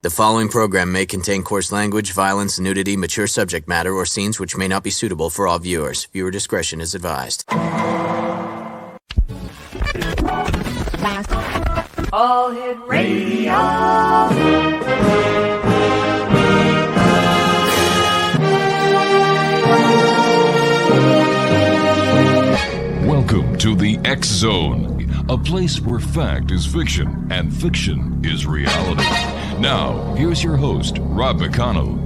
The following program may contain coarse language, violence, nudity, mature subject matter, or scenes which may not be suitable for all viewers. Viewer discretion is advised. All Hit Radio. Welcome to the X Zone, a place where fact is fiction and fiction is reality. Now, here's your host, Rob McConnell.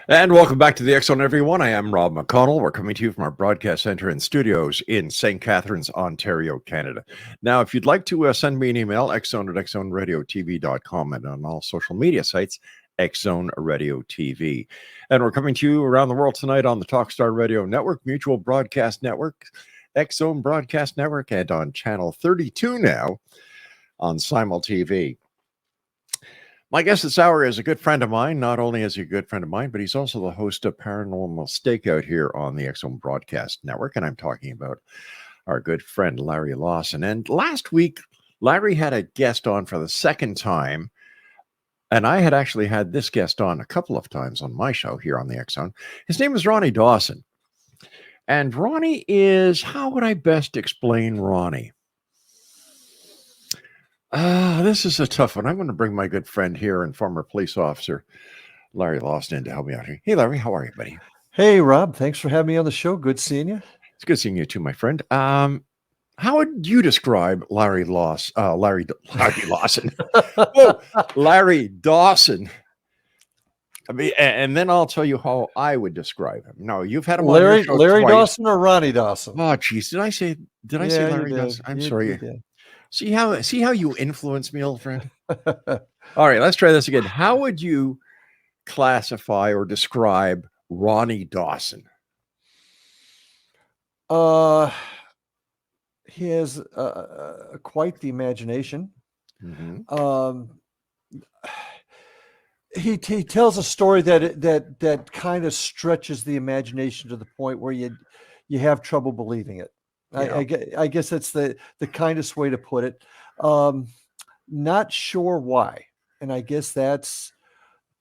And welcome back to the X Zone, everyone. I am Rob McConnell. We're coming to you from our broadcast center and studios in St. Catharines, Ontario, Canada. Now, if you'd like to send me an email, xzone@xzoneradiotv.com, and on all social media sites, X Zone Radio TV. And we're coming to you around the world tonight on the Talkstar Radio Network, Mutual Broadcast Network, X Zone Broadcast Network, and on Channel 32 now on Simul TV. My guest this hour is a good friend of mine. Not only is he a good friend of mine, but he's also the host of Paranormal Stakeout here on the X Zone Broadcast Network. And I'm talking about our good friend, Larry Lawson. And last week, Larry had a guest on for the second time. And I had actually had this guest on a couple of times on my show here on the X Zone. His name is Ronny Dawson. And Ronny is, how would I best explain Ronny? This is a tough one. I'm going to bring my good friend here and former police officer, Larry Lawson, in to help me out here. Hey, Larry, how are you, buddy? Hey, Rob. Thanks for having me on the show. Good seeing you. It's good seeing you too, my friend. How would you describe Larry Lawson? Larry Lawson. Whoa, Larry Dawson. I mean, and then I'll tell you how I would describe him. No, you've had him on your show Larry twice. Dawson or Ronny Dawson? Oh, geez, did I say Larry Dawson? I'm sorry. See how you influence me, old friend? All right, let's try this again. How would you classify or describe Ronny Dawson? He has quite the imagination. Mm-hmm. He tells a story that kind of stretches the imagination to the point where you have trouble believing it. Yeah. I guess that's the kindest way to put it. Not sure why. And I guess that's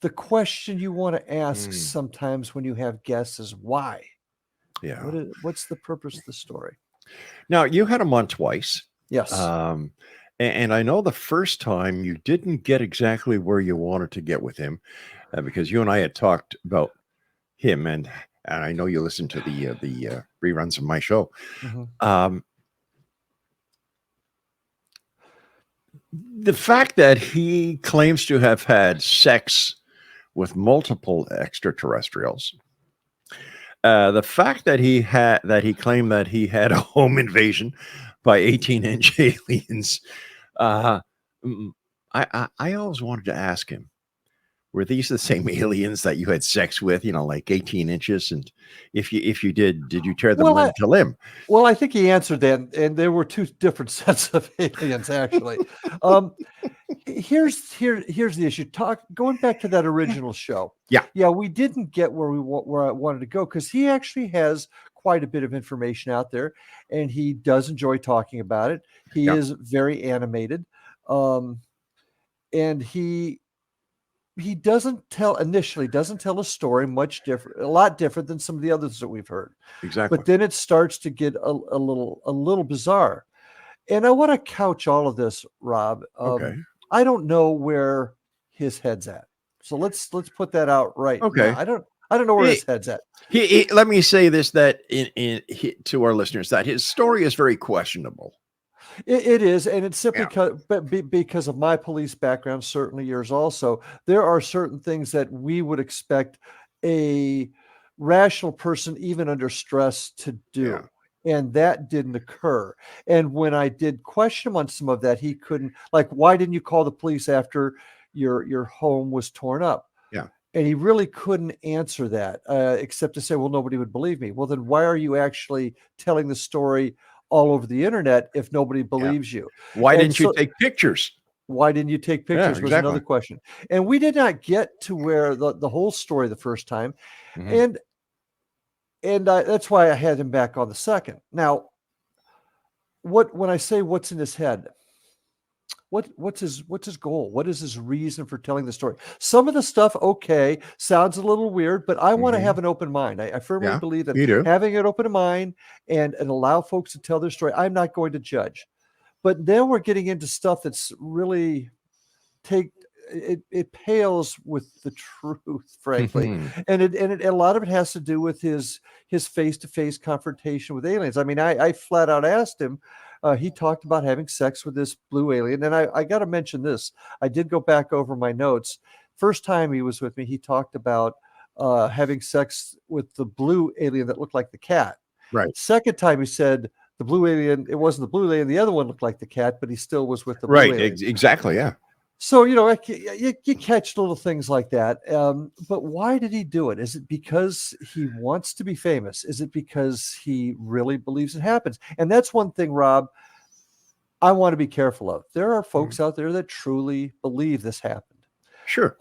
the question you want to ask sometimes when you have guests is why? Yeah. What's the purpose of the story? Now, you had him on twice. Yes. And I know the first time you didn't get exactly where you wanted to get with him because you and I had talked about him and I know you listen to the reruns of my show. Mm-hmm. The fact that he claims to have had sex with multiple extraterrestrials, the fact that he claimed that he had a home invasion by 18-inch aliens, I always wanted to ask him, were these the same aliens that you had sex with, like 18 inches? And if you did you tear them limb to limb? Well, I think he answered that, and there were two different sets of aliens, actually. Here's the issue. Going back to that original show. Yeah, we didn't get where I wanted to go because he actually has quite a bit of information out there, and he does enjoy talking about it. He is very animated, and he doesn't tell a story a lot different than some of the others that we've heard. Exactly. But then it starts to get a little bizarre. And I want to couch all of this, Rob. Okay. I don't know where his head's at. So let's put that out right. Okay. Now. I don't know where his head's at. Let me say this, that to our listeners, that his story is very questionable. It is, and it's simply because of my police background, certainly yours also. There are certain things that we would expect a rational person, even under stress, to do. Yeah. And that didn't occur. And when I did question him on some of that, he couldn't, like, why didn't you call the police after your home was torn up? Yeah. And he really couldn't answer that, except to say, well, nobody would believe me. Well, then why are you actually telling the story all over the internet if nobody believes you? Why didn't you take pictures? Why didn't you take pictures was another question. And we did not get to where the whole story the first time. Mm-hmm. And that's why I had him back on the second. Now, when I say what's in his head, what's his goal? What is his reason for telling the story? Some of the stuff, okay, sounds a little weird, but I want to have an open mind. I firmly believe that you do. having an open mind and allow folks to tell their story. I'm not going to judge. But then we're getting into stuff that's really it pales with the truth, frankly. And a lot of it has to do with his face-to-face confrontation with aliens. I mean, I flat out asked him, he talked about having sex with this blue alien. And I got to mention this. I did go back over my notes. First time he was with me, he talked about having sex with the blue alien that looked like the cat. Right. Second time he said the blue alien, it wasn't the blue alien. The other one looked like the cat, but he still was with the blue alien. Right. Exactly. Yeah. So, you catch little things like that. But why did he do it? Is it because he wants to be famous? Is it because he really believes it happens? And that's one thing, Rob, I want to be careful of. There are folks out there that truly believe this happened. Sure.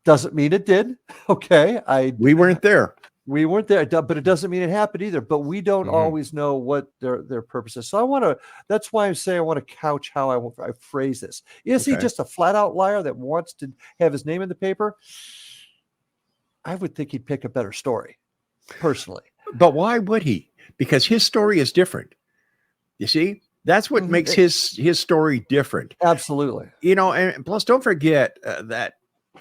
Doesn't mean it did. Okay. We weren't there. We weren't there, but it doesn't mean it happened either. But we don't always know what their purpose is. So that's why I'm saying I want to couch how I phrase this. Is he just a flat out liar that wants to have his name in the paper? I would think he'd pick a better story, personally. But why would he? Because his story is different. You see, that's what makes his story different. Absolutely. And plus, don't forget that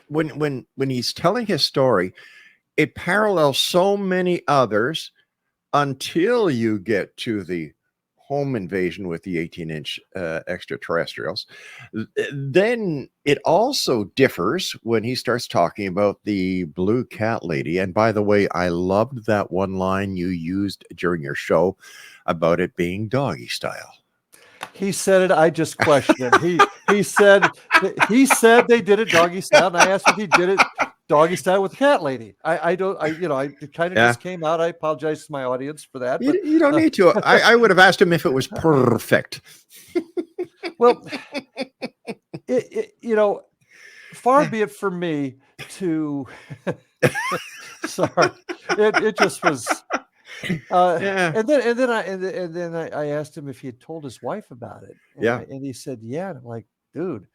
when he's telling his story, it parallels so many others until you get to the home invasion with the 18-inch extraterrestrials. Then it also differs when he starts talking about the blue cat lady. And by the way, I loved that one line you used during your show about it being doggy style. He said it. I just questioned him. He said they did it doggy style, and I asked if he did it doggy style with the cat lady. It kind of just came out. I apologize to my audience for that. But you don't need to. I would have asked him if it was perfect. Well, far be it for me to. Sorry, it just was. And then I asked him if he had told his wife about it. And he said, yeah. And I'm like, dude,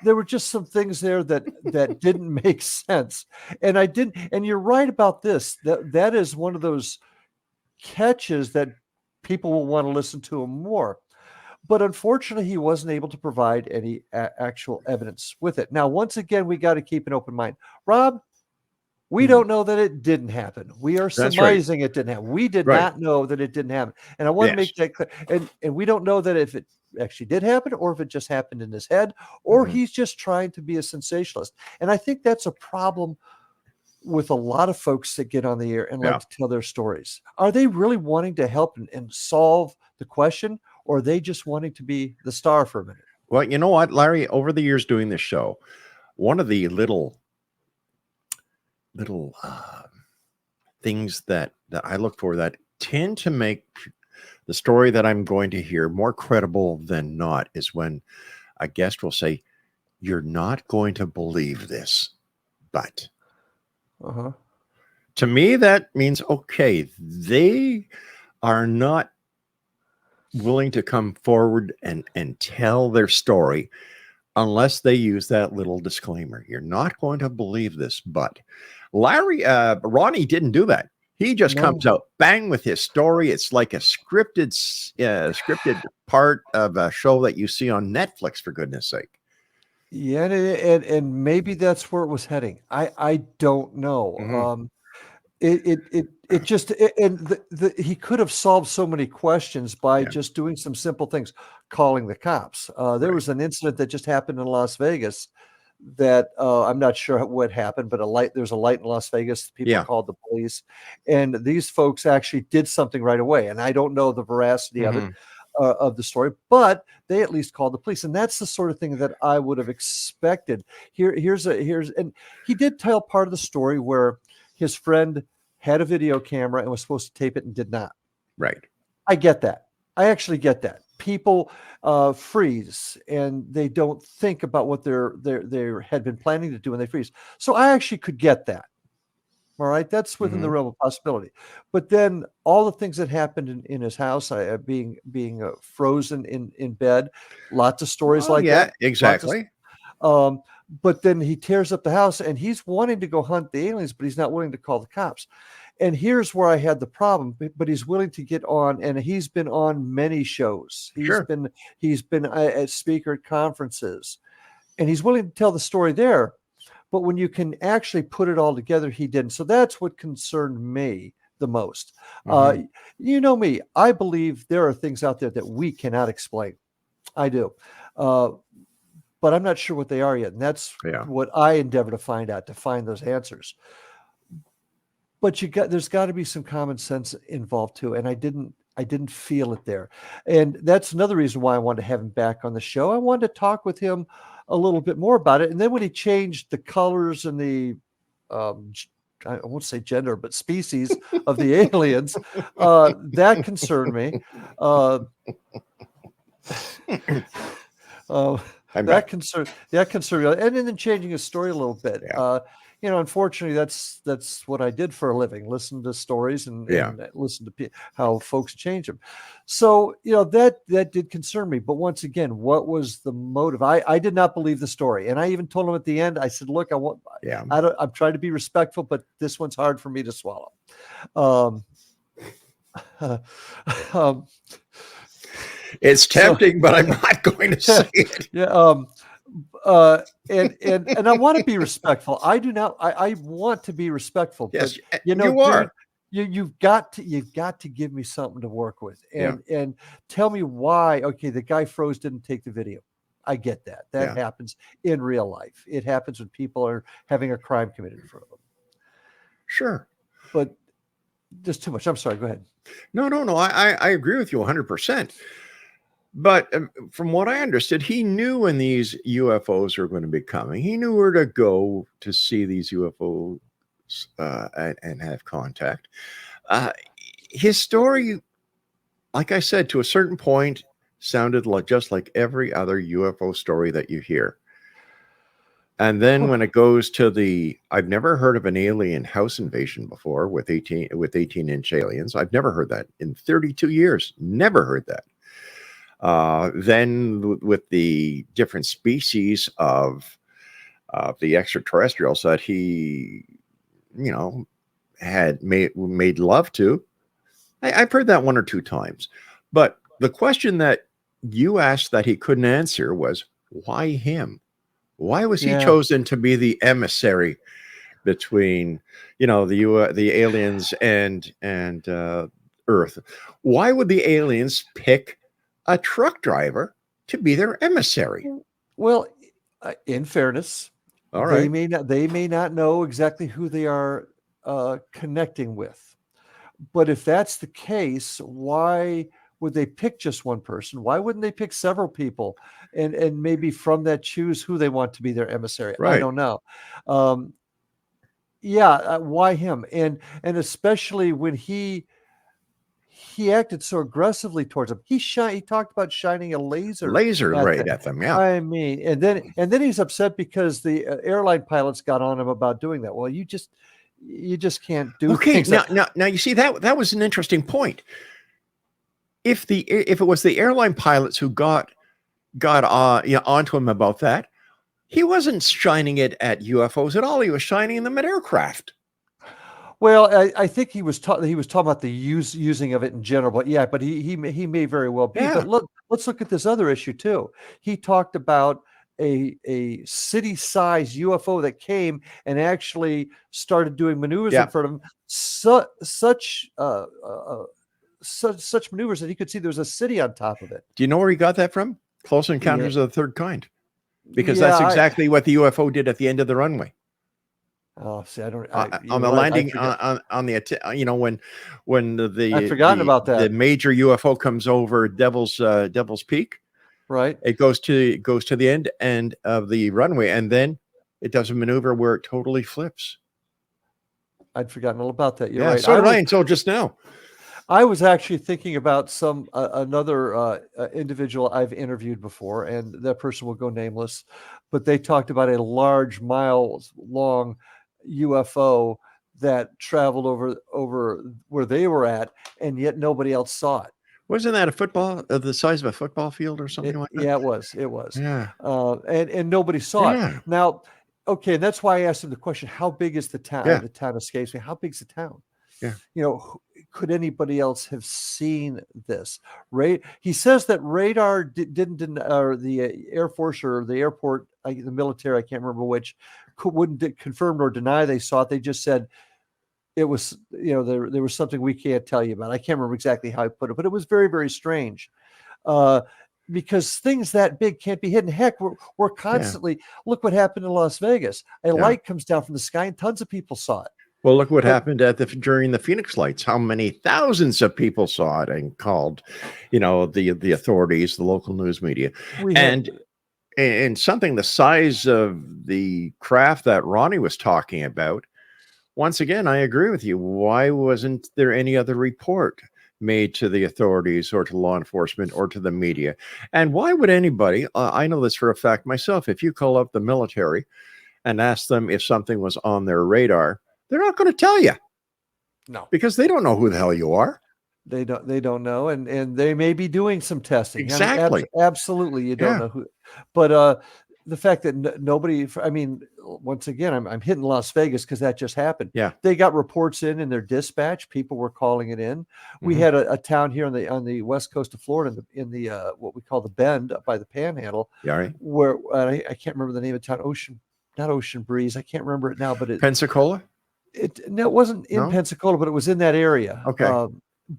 there were just some things there that didn't make sense. And you're right about this. That is one of those catches that people will want to listen to him more. But unfortunately, he wasn't able to provide any actual evidence with it. Now, once again, we got to keep an open mind. Rob, we don't know that it didn't happen. We are surmising it didn't happen. We did not know that it didn't happen. And I want to make that clear. And we don't know that if it actually did happen or if it just happened in his head or he's just trying to be a sensationalist. And I think that's a problem with a lot of folks that get on the air and like to tell their stories. Are they really wanting to help and solve the question, or are they just wanting to be the star for a minute? Well, you know what, Larry, over the years doing this show, one of the little things that I look for that tend to make the story that I'm going to hear more credible than not is when a guest will say, "You're not going to believe this, but." To me, that means, okay, they are not willing to come forward and tell their story unless they use that little disclaimer. You're not going to believe this, but Ronny didn't do that. He just comes out bang with his story. It's like a scripted part of a show that you see on Netflix, for goodness sake. Yeah, and maybe that's where it was heading. I don't know. He could have solved so many questions by just doing some simple things, calling the cops. There was an incident that just happened in Las Vegas that I'm not sure what happened, but there's a light in Las Vegas. People called the police, and these folks actually did something right away. And I don't know the veracity of it. Of the story, but they at least called the police, and that's the sort of thing that I would have expected. And he did tell part of the story where his friend had a video camera and was supposed to tape it and did not. Right. I get that. I actually get that. People freeze and they don't think about what they had been planning to do when they freeze. So I actually could get that. All right, that's within the realm of possibility. But then all the things that happened in his house, being frozen in bed, lots of stories Oh, like yeah, that. exactly. Um, but then he tears up the house, and he's wanting to go hunt the aliens, but he's not willing to call the cops. And here's where I had the problem. But he's willing to get on, and he's been on many shows. Sure. He's been a speaker at conferences, and he's willing to tell the story there. But when you can actually put it all together, he didn't. So that's what concerned me the most. You know me, I believe there are things out there that we cannot explain. I do. But I'm not sure what they are yet. And that's Yeah. what I endeavor to find out, to find those answers. But there's got to be some common sense involved too. And I didn't feel it there. And that's another reason why I wanted to have him back on the show. I wanted to talk with him a little bit more about it. And then when he changed the colors and the I won't say gender, but species of the aliens, that concerned me. That concerned me. And then changing his story a little bit. Yeah. Unfortunately, that's what I did for a living: listen to stories and listen to how folks change them. So that did concern me. But once again, what was the motive? I did not believe the story, and I even told him at the end. I said, "Look, I'm trying to be respectful, but this one's hard for me to swallow." It's tempting, but I'm not going to say it. Yeah. And I want to be respectful. I do not. I want to be respectful. Yes, but, you are. You've got to give me something to work with, and tell me why. Okay, the guy froze, didn't take the video. I get that. That happens in real life. It happens when people are having a crime committed in front of them. Sure, but just too much. I'm sorry. Go ahead. No. I agree with you 100%. But from what I understood, he knew when these UFOs are going to be coming. He knew where to go to see these UFOs and have contact. His story, like I said, to a certain point, sounded just like every other UFO story that you hear. And then when it goes to I've never heard of an alien house invasion before with 18-inch aliens. I've never heard that in 32 years. Never heard that. Then with the different species of the extraterrestrials that he, had made love to, I've heard that one or two times. But the question that you asked that he couldn't answer was, why him? Why was he chosen to be the emissary between, the aliens and Earth? Why would the aliens pick a truck driver to be their emissary? Well, in fairness, all right, they may not know exactly who they are connecting with. But if that's the case, why would they pick just one person? Why wouldn't they pick several people and maybe from that choose who they want to be their emissary? Right. I don't know. Why him? And especially when he acted so aggressively towards them. He talked about shining a laser at them. Yeah. I mean, and then he's upset because the airline pilots got on him about doing that. Well, you just can't do. Okay. Now you see that was an interesting point. If it was the airline pilots who got onto him about that, he wasn't shining it at UFOs at all. He was shining them at aircraft. Well, I think he was talking about the using of it in general, but he may very well be. Yeah. But let's look at this other issue too. He talked about a city-sized UFO that came and actually started doing maneuvers in front of him. Such maneuvers that he could see there was a city on top of it. Do you know where he got that from? Close Encounters of the Third Kind, because that's exactly what the UFO did at the end of the runway. Oh, see, I don't on the landing on the when I've forgotten about that. The major UFO comes over Devil's Peak, right? It goes to the end of the runway, and then it does a maneuver where it totally flips. I'd forgotten all about that. You're right. So did I until just now. I was actually thinking about another individual I've interviewed before, and that person will go nameless, but they talked about a large, miles-long UFO that traveled over where they were at, and yet nobody else saw it. Wasn't that a football the size of a football field or something like that? Yeah, it was. It was. Yeah. And nobody saw it. Yeah. Now, okay, and that's why I asked him the question: how big is the town? Yeah. The town escapes me. How big's the town? Yeah. Could anybody else have seen this? He says that radar didn't, or the Air Force or the airport, the military, I can't remember which, wouldn't confirm or deny they saw it. They just said it was, there was something we can't tell you about. I can't remember exactly how I put it, but it was very, very strange. Because things that big can't be hidden. Heck, we're constantly, look what happened in Las Vegas. A light comes down from the sky and tons of people saw it. Well, look what happened during the Phoenix lights. How many thousands of people saw it and called, the authorities, the local news media, and something the size of the craft that Ronnie was talking about. Once again, I agree with you. Why wasn't there any other report made to the authorities or to law enforcement or to the media? And why would anybody? I know this for a fact myself. If you call up the military and ask them if something was on their radar, they're not going to tell you. No, because they don't know who the hell you are. They don't know, and they may be doing some testing. Exactly. I mean, absolutely, you don't know who. But the fact that nobody, I mean, once again, I'm hitting Las Vegas because that just happened. Yeah, they got reports in their dispatch. People were calling it in. We had a town here on the west coast of Florida, in the what we call the Bend, up by the Panhandle. Yeah, right. Where I can't remember the name of the town. Not Ocean Breeze. I can't remember it now, but it Pensacola. It wasn't in Pensacola, but it was in that area. Okay.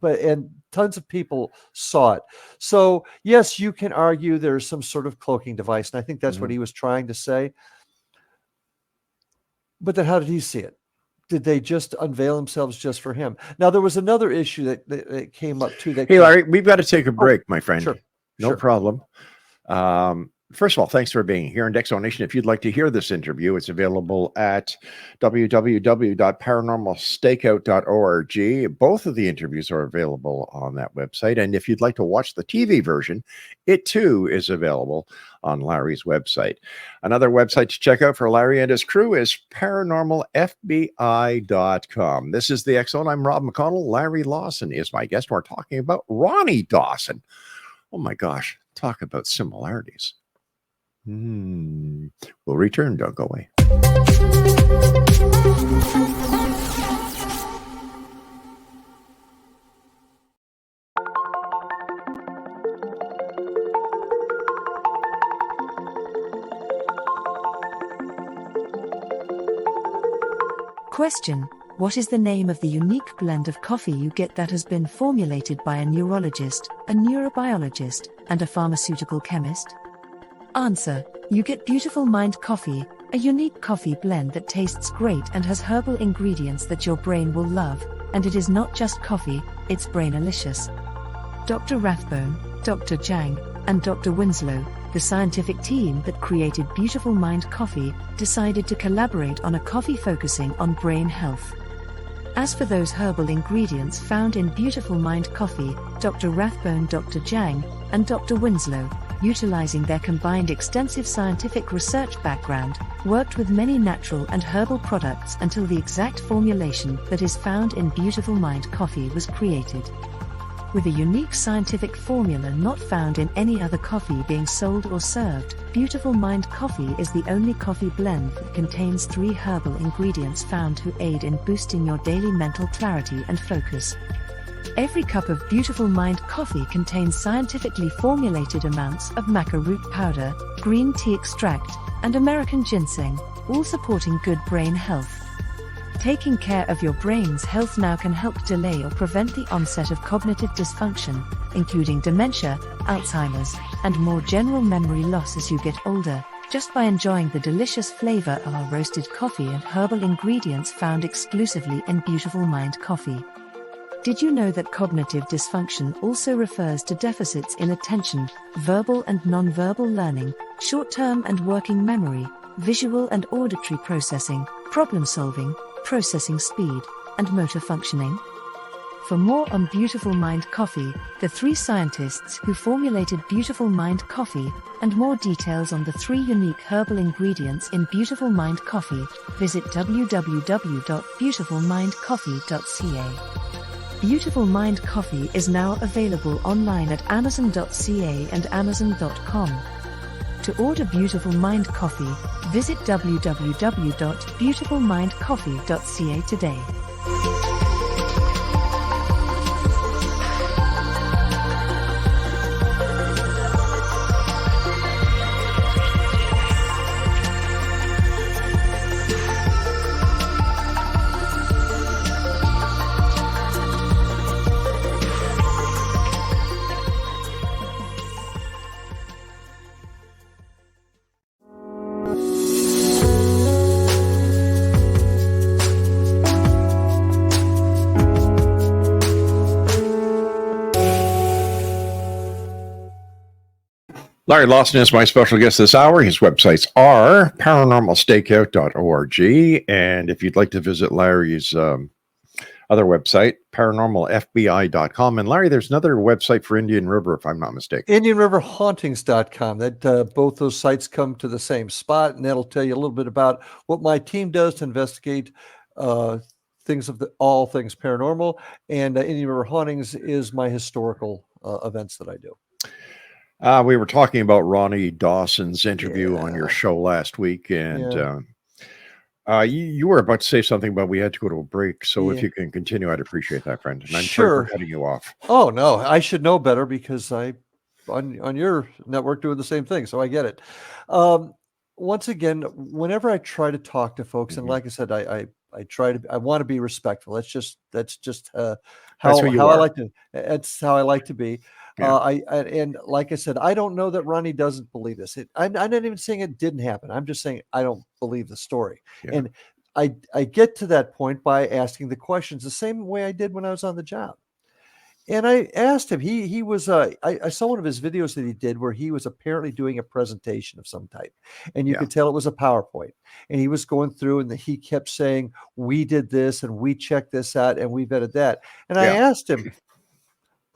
And tons of people saw it. So yes, you can argue there's some sort of cloaking device, and I think that's what he was trying to say. But then how did he see it? Did they just unveil themselves just for him? Now, there was another issue that came up too. Hey, Larry, we've got to take a break, my friend. Sure. No problem. First of all, thanks for being here in X Zone Nation. If you'd like to hear this interview, it's available at www.paranormalstakeout.org. Both of the interviews are available on that website. And if you'd like to watch the TV version, it too is available on Larry's website. Another website to check out for Larry and his crew is paranormalfbi.com. This is the X Zone. I'm Rob McConnell. Larry Lawson is my guest. We're talking about Ronny Dawson. Oh my gosh, talk about similarities. We'll return. Don't go away. Question: what is the name of the unique blend of coffee you get that has been formulated by a neurologist, a neurobiologist, and a pharmaceutical chemist? Answer: you get Beautiful Mind Coffee, a unique coffee blend that tastes great and has herbal ingredients that your brain will love, and it is not just coffee, it's brainalicious. Dr. Rathbone, Dr. Jang, and Dr. Winslow, the scientific team that created Beautiful Mind Coffee, decided to collaborate on a coffee focusing on brain health. As for those herbal ingredients found in Beautiful Mind Coffee, Dr. Rathbone, Dr. Jang, and Dr. Winslow, utilizing their combined extensive scientific research background, worked with many natural and herbal products until the exact formulation that is found in Beautiful Mind Coffee was created. With a unique scientific formula not found in any other coffee being sold or served, Beautiful Mind Coffee is the only coffee blend that contains 3 herbal ingredients found to aid in boosting your daily mental clarity and focus. Every cup of Beautiful Mind Coffee contains scientifically formulated amounts of maca root powder, green tea extract, and American ginseng, all supporting good brain health. Taking care of your brain's health now can help delay or prevent the onset of cognitive dysfunction, including dementia, Alzheimer's, and more general memory loss as you get older, just by enjoying the delicious flavor of our roasted coffee and herbal ingredients found exclusively in Beautiful Mind Coffee. Did you know that cognitive dysfunction also refers to deficits in attention, verbal and nonverbal learning, short-term and working memory, visual and auditory processing, problem solving, processing speed, and motor functioning? For more on Beautiful Mind Coffee, the 3 scientists who formulated Beautiful Mind Coffee, and more details on the 3 unique herbal ingredients in Beautiful Mind Coffee, visit www.beautifulmindcoffee.ca. Beautiful Mind Coffee is now available online at amazon.ca and amazon.com. To order Beautiful Mind Coffee, visit www.beautifulmindcoffee.ca today. Larry Lawson is my special guest this hour. His websites are paranormalstakeout.org. And if you'd like to visit Larry's other website, paranormalfbi.com. And Larry, there's another website for Indian River, if I'm not mistaken. IndianRiverHauntings.com. That both those sites come to the same spot, and that'll tell you a little bit about what my team does to investigate things of all things paranormal. And Indian River Hauntings is my historical events that I do. We were talking about Ronny Dawson's interview on your show last week, and you were about to say something, but we had to go to a break. So if you can continue, I'd appreciate that, friend. And I'm sorry for cutting you off. Oh, no, I should know better because on your network doing the same thing. So I get it. Once again, whenever I try to talk to folks, and like I said, I want to be respectful. That's just how I like to. That's how I like to be. Yeah. And like I said, I don't know that Ronny doesn't believe this. I'm not even saying it didn't happen. I'm just saying I don't believe the story. Yeah. And I get to that point by asking the questions the same way I did when I was on the job. And I asked him. He was. I saw one of his videos that he did where he was apparently doing a presentation of some type, and you could tell it was a PowerPoint. And he was going through, and he kept saying, "We did this, and we checked this out, and we vetted that." And I asked him,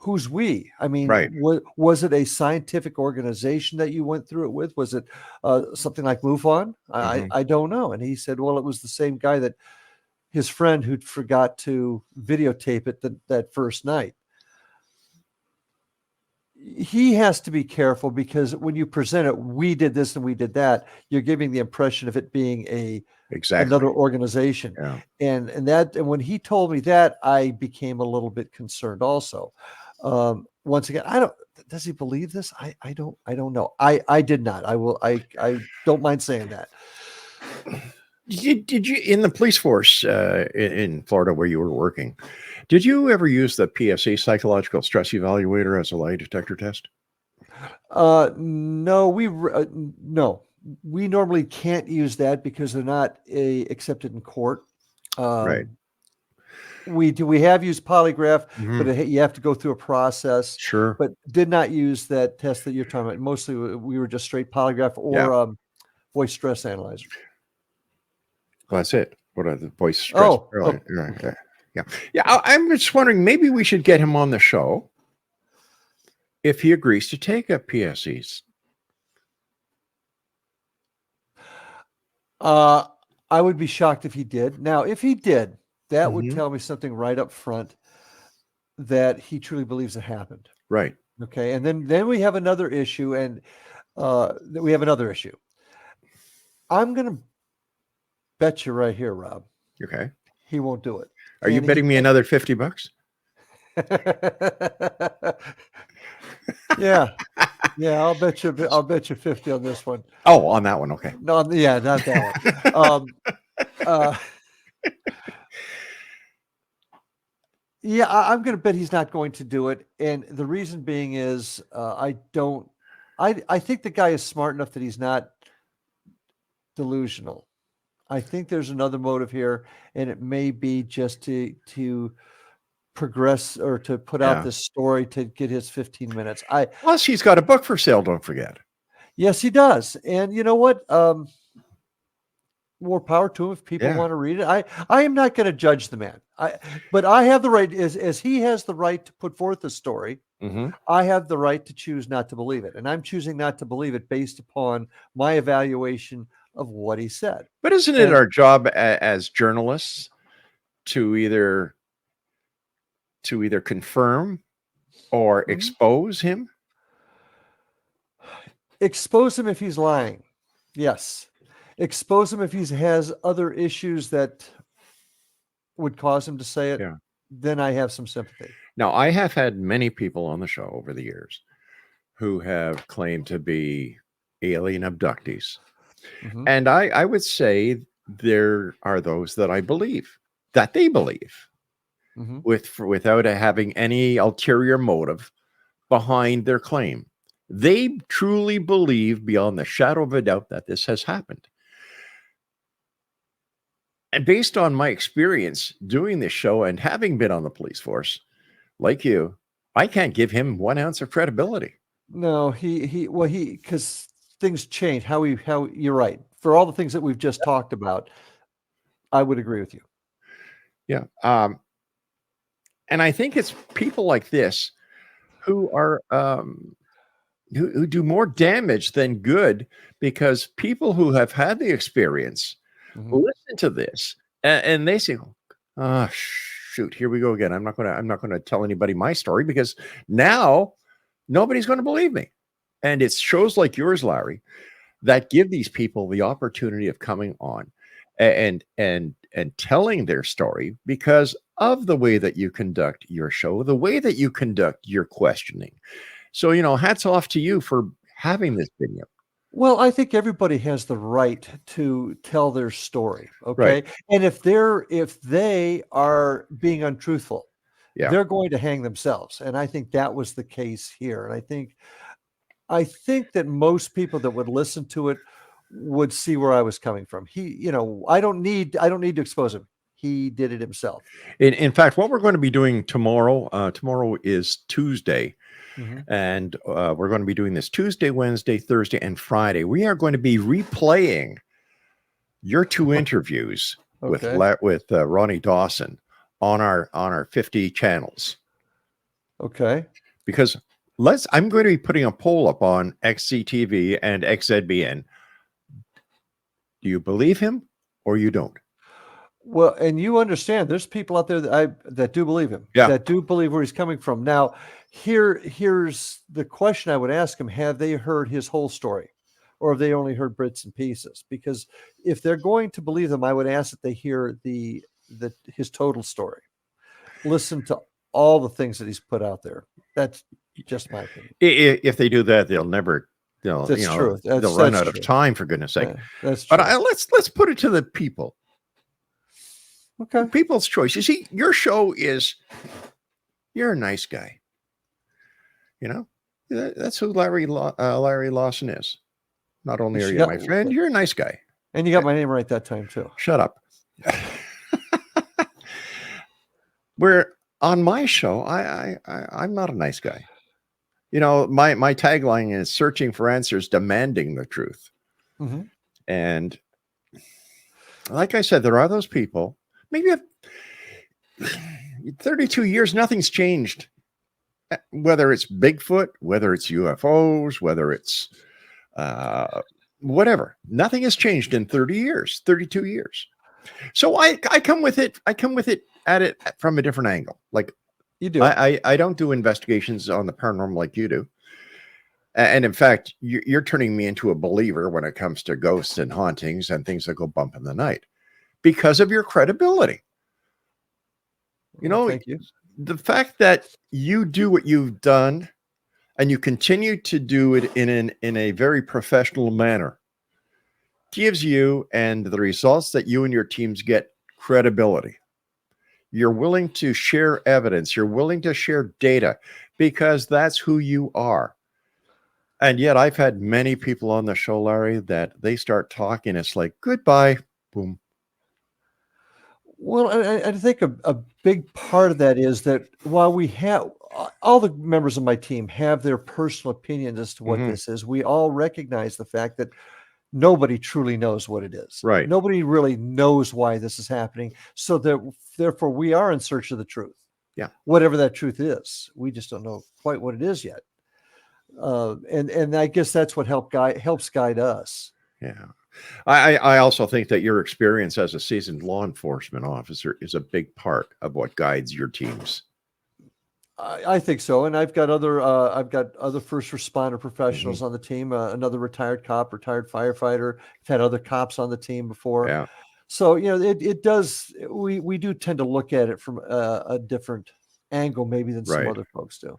who's we? I mean, was it a scientific organization that you went through it with? Was it something like MUFON? I don't know. And he said, well, it was the same guy that his friend who'd forgot to videotape it that first night. He has to be careful because when you present it, we did this and we did that, you're giving the impression of it being another organization. Yeah. And when he told me that, I became a little bit concerned also. Once again, does he believe this? I don't know. I did not. I don't mind saying that. Did you in the police force in Florida where you were working, did you ever use the PSE psychological stress evaluator as a lie detector test? No, we normally can't use that because they're not accepted in court. Right. We have used polygraph, but you have to go through a process. Sure. But did not use that test that you're talking about. Mostly we were just straight polygraph or voice stress analyzer. Well, that's it. What are the voice stress? Oh, right. Yeah. I'm just wondering, maybe we should get him on the show if he agrees to take up PSEs. I would be shocked if he did. Now, if he did, that would tell me something right up front that he truly believes it happened. Right. Okay. And then we have another issue, and I'm going to bet you right here, Rob. Okay. He won't do it. Are you betting me another $50? Yeah. I'll bet you 50 on this one. Oh, on that one. Okay. No, not that one. I'm going to bet he's not going to do it. And the reason being is I think the guy is smart enough that he's not delusional. I think there's another motive here, and it may be just to progress or to put out this story to get his 15 minutes. Plus, he's got a book for sale, don't forget. Yes, he does. And you know what? more power to him if people Yeah. want to read it. I am not going to judge the man. But I have the right, as he has the right to put forth a story, Mhm. I have the right to choose not to believe it. And I'm choosing not to believe it based upon my evaluation of what he said. But isn't it And our job as journalists to either confirm or Mhm. expose him? Expose him if he's lying. Yes. Expose him if he has other issues that would cause him to say it. Yeah. Then I have some sympathy. Now, I have had many people on the show over the years who have claimed to be alien abductees. Mhm. And I would say there are those that I believe, that they believe, Mhm. without having any ulterior motive behind their claim. They truly believe beyond the shadow of a doubt that this has happened. And based on my experience doing this show and having been on the police force, like you, I can't give him 1 ounce of credibility. No, because things change. How you're right. For all the things that we've just talked about, I would agree with you. Yeah. And I think it's people like this who are who do more damage than good, because people who have had the experience Mhm. listen to this and they say, "Oh, shoot, here we go again. I'm not gonna tell anybody my story because now nobody's going to believe me." And it's shows like yours, Larry, that give these people the opportunity of coming on and telling their story because of the way that you conduct your show, the way that you conduct your questioning. So, hats off to you for having this video. Well, I think everybody has the right to tell their story, Right. okay? And if they are being untruthful, Yeah. they're going to hang themselves. And I think that was the case here. And I think that most people that would listen to it would see where I was coming from. I don't need to expose him. He did it himself. In fact, what we're going to be doing tomorrow, tomorrow is Tuesday, Mhm. and we're going to be doing this Tuesday, Wednesday, Thursday, and Friday. We are going to be replaying your 2 interviews Okay. with Ronny Dawson on our 50 channels, Okay. because I'm going to be putting a poll up on XCTV and XZBN. Do you believe him or you don't? Well, and you understand there's people out there that do believe him, Yeah. that do believe where he's coming from. Now, here's the question I would ask him: have they heard his whole story, or have they only heard bits and pieces? Because if they're going to believe them, I would ask that they hear his total story. Listen to all the things that he's put out there. That's just my opinion. If they do that, they'll That's true. they'll run That's out of true. time, for goodness sake. Yeah, that's But true. let's put it to the people. Okay. People's choice. You see, your show is, you're a nice guy. That's who Larry Lawson is. Not only And are she you got- my friend, you're a nice guy. And you got my name right that time too. Shut up. Where on my show, I'm not a nice guy. My tagline is searching for answers, demanding the truth. Mhm. And like I said, there are those people. Maybe 32 years, nothing's changed. Whether it's Bigfoot, whether it's UFOs, whether it's whatever, nothing has changed in 32 years. So I come with it. I come with it at it from a different angle. Like, You do. I don't do investigations on the paranormal like you do. And in fact, you're turning me into a believer when it comes to ghosts and hauntings and things that go bump in the night because of your credibility. Thank you. The fact that you do what you've done and you continue to do it in a very professional manner gives you and the results that you and your teams get credibility. You're willing to share evidence. You're willing to share data because that's who you are. And yet I've had many people on the show, Larry, that they start talking. It's like, goodbye, boom. Well, I think a big part of that is that while we have all the members of my team have their personal opinions as to what Mhm. this is, we all recognize the fact that nobody truly knows what it is. Right. Nobody really knows why this is happening. So therefore, we are in search of the truth. Yeah. Whatever that truth is, we just don't know quite what it is yet. And I guess that's what helps guide us. Yeah. I also think that your experience as a seasoned law enforcement officer is a big part of what guides your teams. I think so, and I've got other first responder professionals on the team. Another retired cop, retired firefighter. I've had other cops on the team before. Yeah. So it does. We do tend to look at it from a different angle, maybe than some other folks do.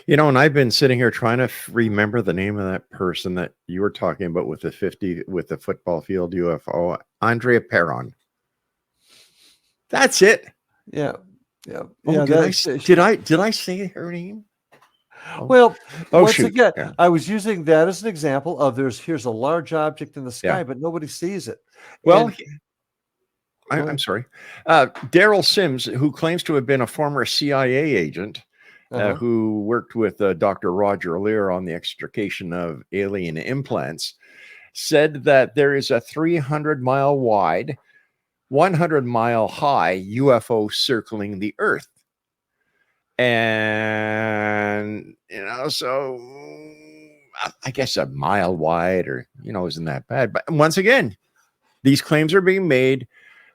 And I've been sitting here trying to remember the name of that person that you were talking about with the football field UFO, Andrea Perron. That's it. Yeah. Yeah. Oh, Yeah. did I say her name? Well, once shoot. again, Yeah. I was using that as an example of here's a large object in the sky, Yeah. but nobody sees it. Well, And- I'm sorry. Daryl Sims, who claims to have been a former CIA agent, who worked with Dr. Roger Lear on the extrication of alien implants, said that there is a 300-mile wide, 100-mile high UFO circling the Earth. And, so I guess a mile wide isn't that bad. But once again, these claims are being made.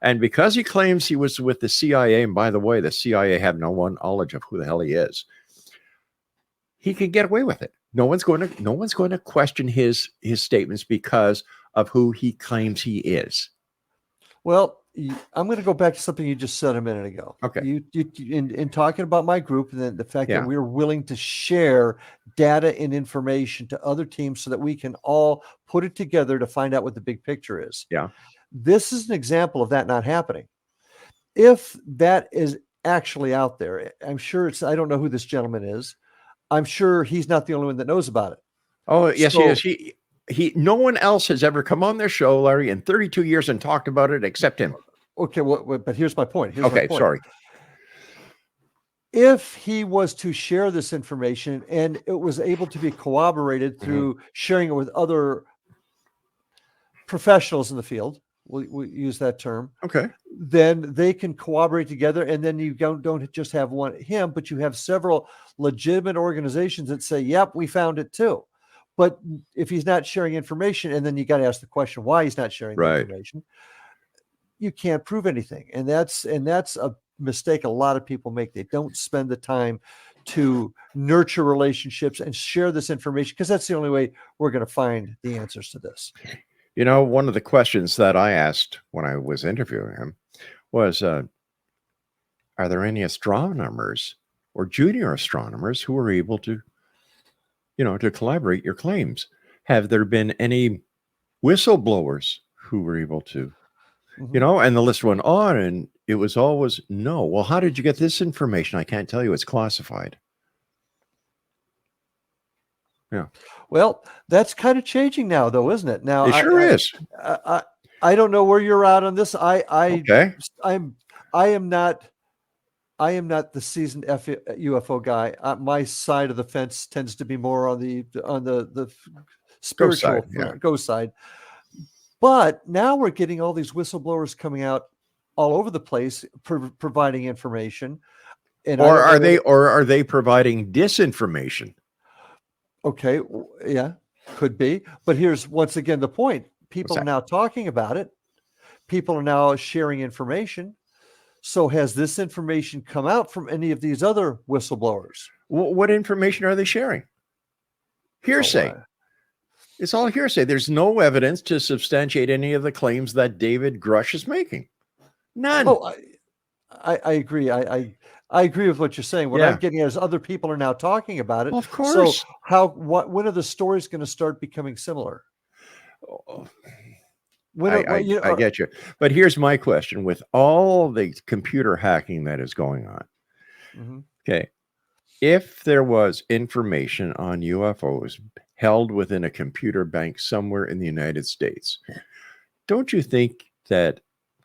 And because he claims he was with the CIA, and by the way, the CIA have no knowledge of who the hell he is, he can get away with it. No one's going to question his statements because of who he claims he is. Well, I'm going to go back to something you just said a minute ago. Okay. You in talking about my group and the fact Yeah. that we're willing to share data and information to other teams so that we can all put it together to find out what the big picture is. Yeah. This is an example of that not happening. If that is actually out there, I'm sure I don't know who this gentleman is. I'm sure he's not the only one that knows about it. Oh, yes, he is. He no one else has ever come on their show, Larry, in 32 years and talked about it except him. Okay, but here's my point. Sorry. If he was to share this information and it was able to be corroborated through sharing it with other professionals in the field, we'll use that term. Okay. Then they can corroborate together, and then you don't just have him, but you have several legitimate organizations that say, "Yep, we found it too." But if he's not sharing information, and then you got to ask the question why he's not sharing the information, you can't prove anything, and that's a mistake a lot of people make. They don't spend the time to nurture relationships and share this information because that's the only way we're going to find the answers to this. One of the questions that I asked when I was interviewing him was, are there any astronomers or junior astronomers who were able to, to collaborate your claims? Have there been any whistleblowers who were able to, and the list went on, and it was always no. Well, how did you get this information? I can't tell you. It's classified. Yeah. Well, that's kind of changing now, though, isn't it? Now It sure is. I don't know where you're at on this. Okay. I am not the seasoned UFO guy. My side of the fence tends to be more on the spiritual ghost side. But now we're getting all these whistleblowers coming out all over the place, providing information. And or are they providing disinformation? Okay, yeah, could be. But here's once again the point. People are now talking about it. People are now sharing information. So has this information come out from any of these other whistleblowers? What information are they sharing? Hearsay. It's all hearsay. There's no evidence to substantiate any of the claims that David Grush is making. None. Oh, I agree. I agree with what you're saying. What I'm getting at is other people are now talking about it. Well, of course. So when are the stories going to start becoming similar? I get you. But here's my question. With all the computer hacking that is going on, okay, if there was information on UFOs held within a computer bank somewhere in the United States, don't you think that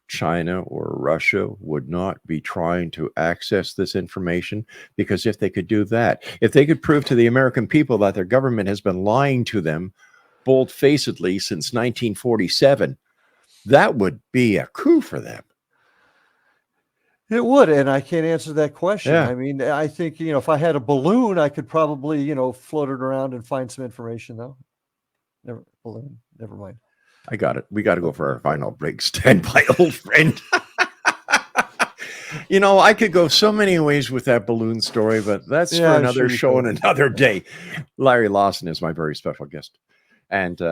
China or Russia would not be trying to access this information? Because if they could do that, if they could prove to the American people that their government has been lying to them bold-facedly since 1947, that would be a coup for them. It would, and I can't answer that question. Yeah. I mean, I think, if I had a balloon, I could probably, float it around and find some information, though. Never mind. I got it. We got to go for our final break. Stand by, old friend. I could go so many ways with that balloon story, but that's for another show and another day. Larry Lawson is my very special guest. And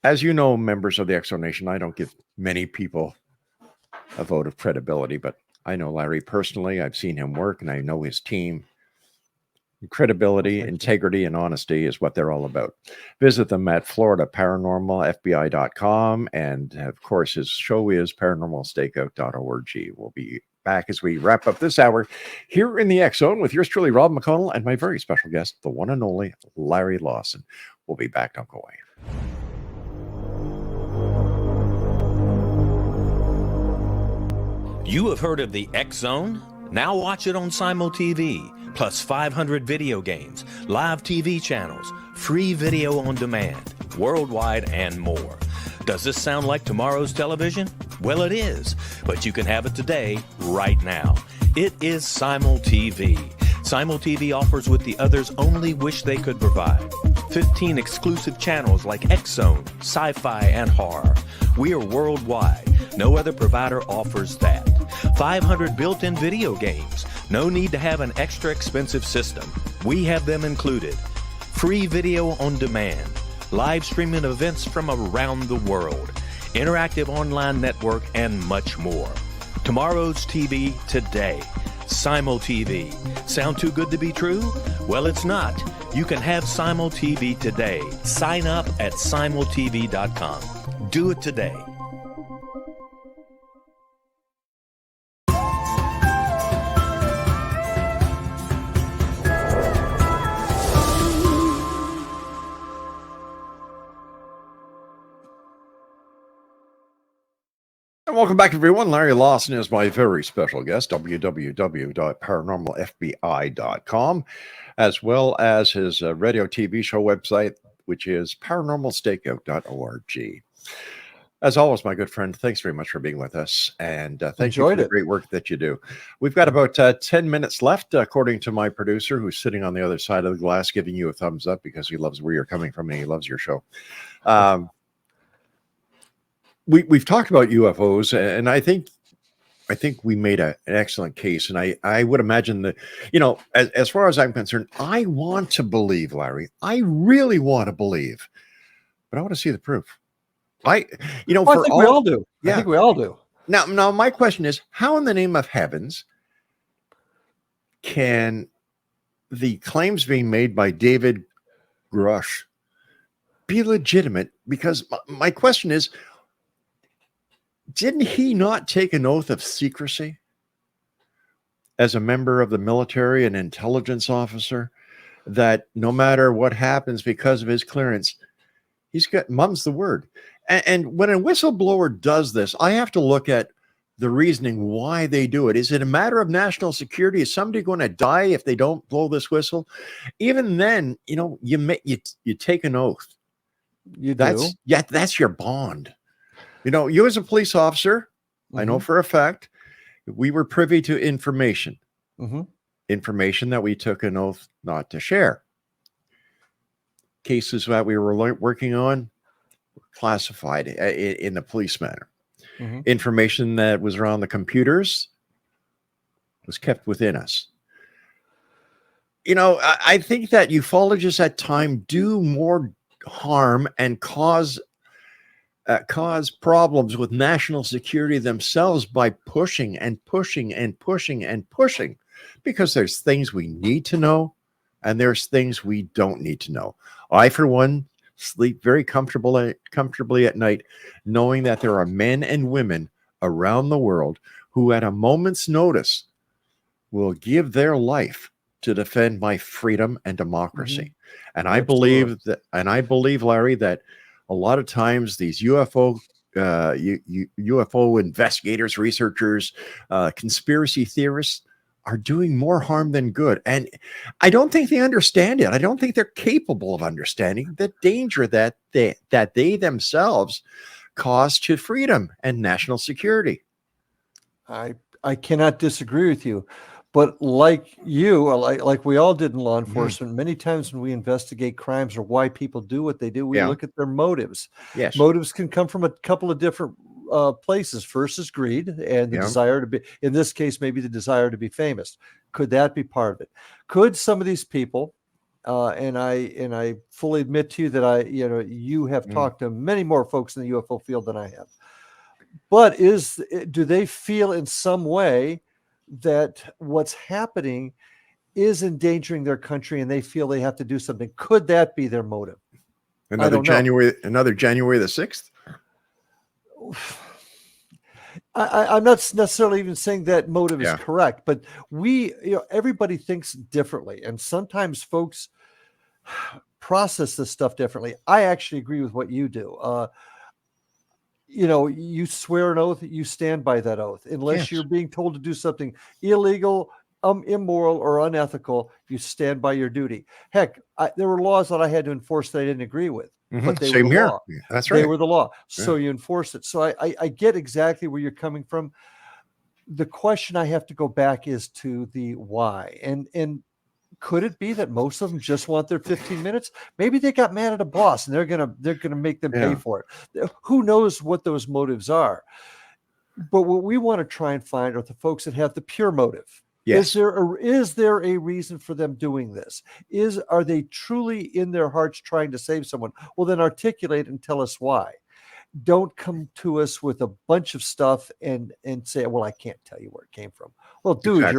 as you know, members of the Exo Nation, I don't give many people a vote of credibility, but I know Larry personally. I've seen him work, and I know his team. Credibility, integrity, and honesty is what they're all about. Visit them at FloridaParanormalFBI.com. And, of course, his show is paranormalstakeout.org. We'll be back as we wrap up this hour here in the X Zone with yours truly, Rob McConnell, and my very special guest, the one and only Larry Lawson. We'll be back. Don't go away. You have heard of the X Zone? Now watch it on Simul TV, plus 500 video games, live TV channels, free video on demand, worldwide, and more. Does this sound like tomorrow's television? Well, it is, but you can have it today, right now. It is Simul TV. Simul TV offers what the others only wish they could provide. 15 exclusive channels like X Zone, sci-fi, and horror. We are worldwide. No other provider offers that. 500 built-in video games. No need to have an extra expensive system. We have them included. Free video on demand. Live streaming events from around the world. Interactive online network, and much more. Tomorrow's TV today. Simul TV. Sound too good to be true? Well, it's not. You can have Simul TV today. Sign up at simultv.com. Do it today. Welcome back, everyone. Larry Lawson is my very special guest, www.paranormalfbi.com, as well as his radio TV show website, which is paranormalstakeout.org. As always, my good friend, thanks very much for being with us, and thank you for the great work that you do. We've got about 10 minutes left, according to my producer, who's sitting on the other side of the glass, giving you a thumbs up because he loves where you're coming from and he loves your show. We've talked about UFOs, and I think we made an excellent case. And I would imagine that, as far as I'm concerned, I want to believe, Larry. I really want to believe, but I want to see the proof. I think we all do. Yeah. I think we all do. Now, my question is, how in the name of heavens can the claims being made by David Grush be legitimate? Because my question is, didn't he not take an oath of secrecy as a member of the military and intelligence officer, that no matter what happens because of his clearance, he's got mum's the word? And when a whistleblower does this, I have to look at the reasoning why they do it. Is it a matter of national security? Is somebody going to die if they don't blow this whistle? Even then, you take an oath. That's your bond. You as a police officer, I know for a fact, we were privy to information, information that we took an oath not to share. Cases that we were working on were classified in the police manner. Information that was around the computers was kept within us. I think that ufologists at times do more harm and cause problems with national security themselves by pushing and pushing and pushing and pushing, because there's things we need to know and there's things we don't need to know. I, for one, sleep very comfortably at night, knowing that there are men and women around the world who at a moment's notice will give their life to defend my freedom and democracy. And I believe, Larry, that a lot of times these UFO investigators, researchers, conspiracy theorists are doing more harm than good. And I don't think they understand it. I don't think they're capable of understanding the danger that they themselves cause to freedom and national security. I cannot disagree with you, but like you, like we all did in law enforcement, many times when we investigate crimes or why people do what they do, we look at their motives. Yes. Motives can come from a couple of different places. First is greed and the desire to be, in this case, maybe the desire to be famous. Could that be part of it? Could some of these people, and I fully admit to you that you have talked to many more folks in the UFO field than I have. But do they feel in some way that what's happening is endangering their country and they feel they have to do something? Could that be their motive? Another January the 6th? I'm not necessarily even saying that motive is correct, but everybody thinks differently. And sometimes folks process this stuff differently. I actually agree with what you do. You swear an oath, you stand by that oath. Unless you're being told to do something illegal, immoral, or unethical, you stand by your duty. Heck, there were laws that I had to enforce that I didn't agree with. But they were the law. That's right. They were the law. So you enforce it. So I get exactly where you're coming from. The question I have to go back is to the why. And could it be that most of them just want their 15 minutes? Maybe they got mad at a boss and they're gonna make them pay for it. Who knows what those motives are? But what we want to try and find are the folks that have the pure motive. Yes. Is there a reason for them doing this? Are they truly in their hearts trying to save someone? Well, then articulate and tell us why. Don't come to us with a bunch of stuff and say, well, I can't tell you where it came from. Well, dude,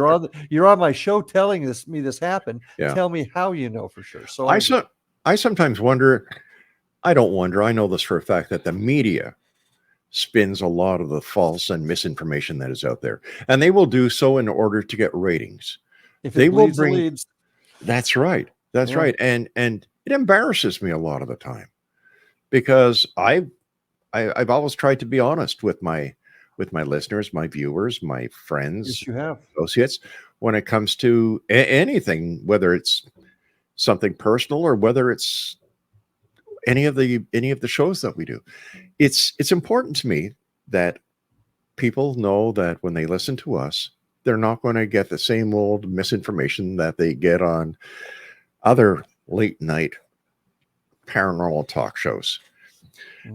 you're on my show telling me this happened. Tell me how you know for sure. So I sometimes wonder, I don't wonder, I know this for a fact, that the media spins a lot of the false and misinformation that is out there, and they will do so in order to get ratings. If they will bring leads. That's right. That's right. And it embarrasses me a lot of the time, because I've always tried to be honest with my listeners, my viewers, my friends, yes, you have, associates, when it comes to anything, whether it's something personal or whether it's any of the shows that we do. It's important to me that people know that when they listen to us, they're not going to get the same old misinformation that they get on other late night paranormal talk shows.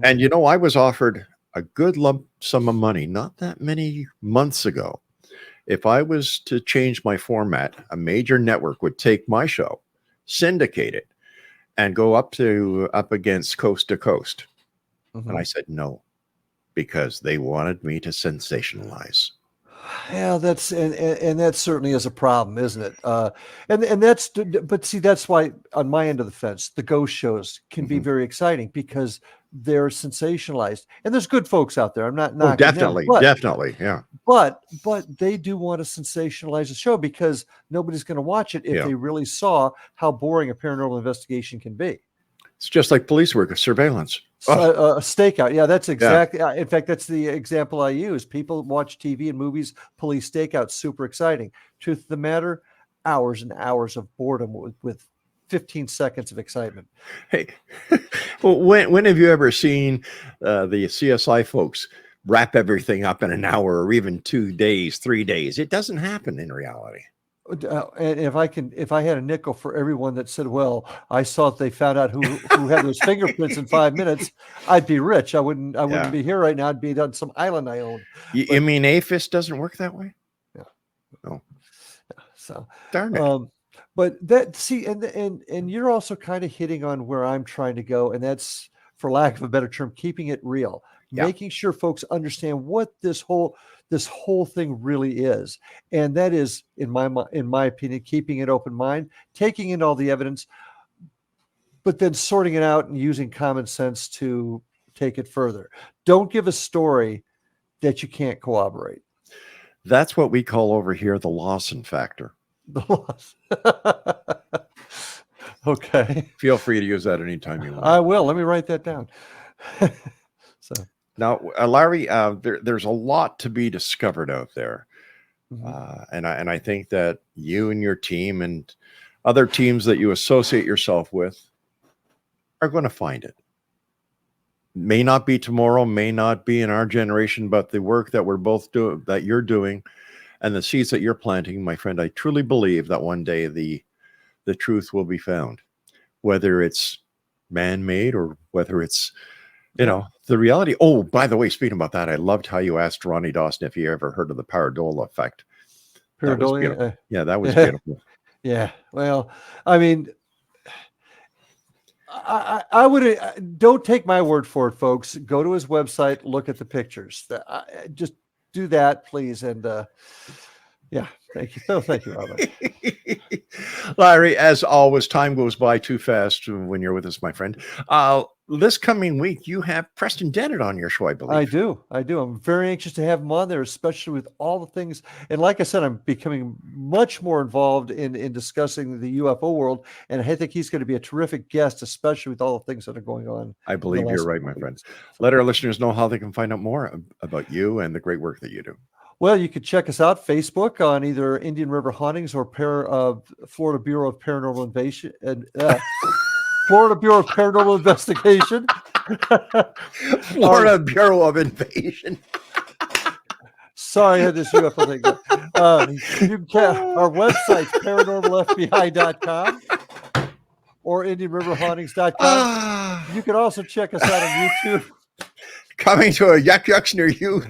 And I was offered a good lump sum of money not that many months ago. If I was to change my format, a major network would take my show, syndicate it, and go up against Coast to Coast. And I said no, because they wanted me to sensationalize. Yeah, that's and that certainly is a problem, isn't it? And that's, but see, that's why on my end of the fence, the ghost shows can be very exciting because they're sensationalized, and there's good folks out there. I'm not knocking definitely, them, definitely, yeah. But they do want to sensationalize the show because nobody's going to watch it if they really saw how boring a paranormal investigation can be. It's just like police work, surveillance. A stakeout. Yeah, that's exactly. In fact, that's the example I use. People watch TV and movies, police stakeout, super exciting. Truth of the matter, hours and hours of boredom with 15 seconds of excitement. Hey, well, when have you ever seen the CSI folks wrap everything up in an hour or even 2 days, 3 days? It doesn't happen in reality. And if I had a nickel for everyone that said, well, I saw that they found out who had those fingerprints in 5 minutes, I'd be rich. I wouldn't be here right now. I'd be on some island I own. You mean APHIS doesn't work that way? Yeah. No. Yeah, so darn it. But that, see, and you're also kind of hitting on where I'm trying to go, and that's, for lack of a better term, keeping it real, making sure folks understand what this whole thing really is. And that is, in my opinion, keeping an open mind, taking in all the evidence, but then sorting it out and using common sense to take it further. Don't give a story that you can't corroborate. That's what we call over here the Lawson factor. The loss. Okay. Feel free to use that anytime you want. I will. Let me write that down. So now, Larry, there's a lot to be discovered out there. And I think that you and your team and other teams that you associate yourself with are going to find it. May not be tomorrow, may not be in our generation, but the work that we're both doing, that you're doing, and the seeds that you're planting, my friend, I truly believe that one day the truth will be found, whether it's man-made or whether it's, the reality. Oh, by the way, speaking about that, I loved how you asked Ronny Dawson if he ever heard of the pareidolia effect. That was beautiful. Yeah, that was beautiful. Yeah. Well, I mean, I would don't take my word for it, folks. Go to his website, look at the pictures. Just do that, please. And yeah, thank you. Oh, thank you, Robert. Larry, as always, time goes by too fast when you're with us, my friend. This coming week, you have Preston Dennett on your show, I believe. I do. I'm very anxious to have him on there, especially with all the things. And like I said, I'm becoming much more involved in discussing the UFO world. And I think he's going to be a terrific guest, especially with all the things that are going on. I believe you're right, my friend. Let our listeners know how they can find out more about you and the great work that you do. Well, you could check us out Facebook on either Indian River Hauntings or Florida Bureau of Paranormal Invasion and Florida Bureau of Paranormal Investigation. Florida Bureau of Invasion. Sorry, I had this UFO thing. You can our website's paranormalfbi.com or IndianRiverHauntings.com. You can also check us out on YouTube. Coming to a yucks near you.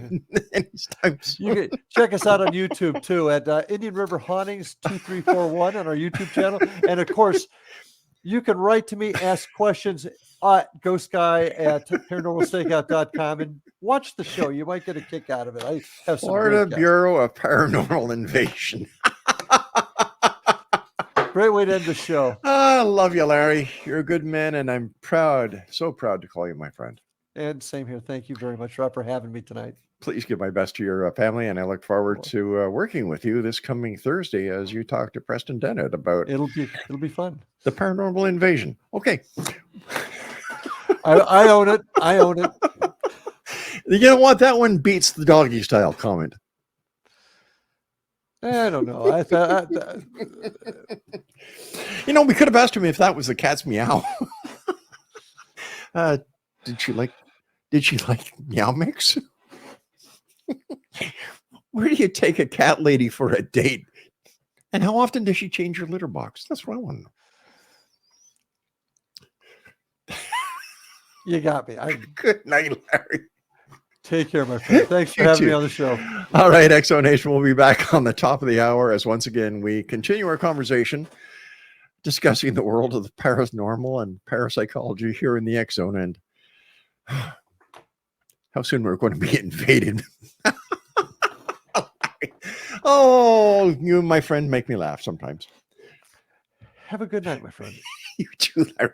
You can check us out on YouTube too at Indian River Hauntings 2341 on our YouTube channel. And of course, you can write to me, ask questions at ghostguy@paranormalstakeout.com and watch the show. You might get a kick out of it. I have some Florida Bureau of Paranormal Invasion. Great way to end the show. I love you, Larry. You're a good man, and I'm proud, so proud to call you my friend. And same here. Thank you very much, Rob, for having me tonight. Please give my best to your family, and I look forward to working with you this coming Thursday as you talk to Preston Dennett about it'll be fun. The paranormal invasion. Okay. I own it. I own it. You know what? That one beats the doggy style comment. I don't know. I thought we could have asked him if that was the cat's meow. Did she like meow mix? Where do you take a cat lady for a date? And how often does she change your litter box? That's what I want to know. You got me. Good night, Larry. Take care, my friend. Thanks for having me on the show. All right, Exo Nation, we'll be back on the top of the hour as once again we continue our conversation discussing the world of the paranormal and parapsychology here in the X Zone and how soon we're going to be invaded. Oh, you, my friend, make me laugh sometimes. Have a good night, my friend. You too, Larry.